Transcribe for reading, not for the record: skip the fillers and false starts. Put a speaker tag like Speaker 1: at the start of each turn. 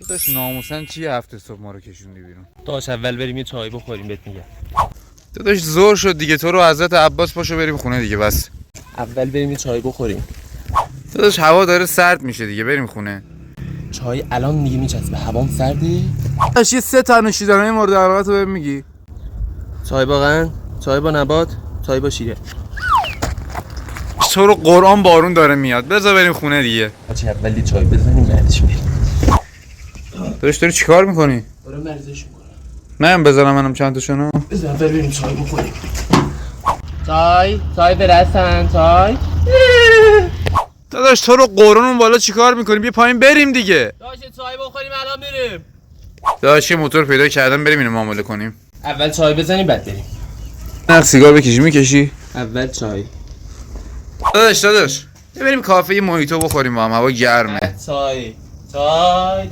Speaker 1: داداش ناموسن چی هفته صبح ما رو کشوندی بیرون؟
Speaker 2: داش اول بریم یه چای بخوریم بهت میگم.
Speaker 1: داداش زور شد دیگه، تو رو حضرت عباس پاشو بریم خونه دیگه. بس
Speaker 2: اول بریم یه چای بخوریم.
Speaker 1: داداش هوا داره سرد میشه دیگه، بریم خونه.
Speaker 2: چای الان دیگه میچسبه، هوام سرده.
Speaker 1: داداش یه 3 تا نوشیدنی مورد علاقه بهم میگی؟
Speaker 2: چای با قند، چای با نبات، چای با شیره.
Speaker 1: تو رو قرآن بارون داره میاد، بذار بریم خونه دیگه.
Speaker 2: بچه اولی چای بزنیم بعدش بریم.
Speaker 1: داداش داری چیکار میکنی؟
Speaker 2: دارم ورزش میکنم.
Speaker 1: منم بذارم منم چند تاشونو.
Speaker 2: بذار اول بریم چای بخوریم. چای برسن چای.
Speaker 1: داداش تو رو قرآن اون بالا چیکار میکنی؟ بیا پایین بریم دیگه.
Speaker 2: داش چای بخوریم الان میریم.
Speaker 1: داداش یه موتور پیدا کردم، بریم اینو معامله کنیم.
Speaker 2: اول چای بزنیم بعد بریم.
Speaker 1: نه سیگار بکشی میکشی؟
Speaker 2: اول چای.
Speaker 1: داداش بریم کافه یه موهیتو بخوریم با هم، هوا گرمه.
Speaker 2: چای. چای.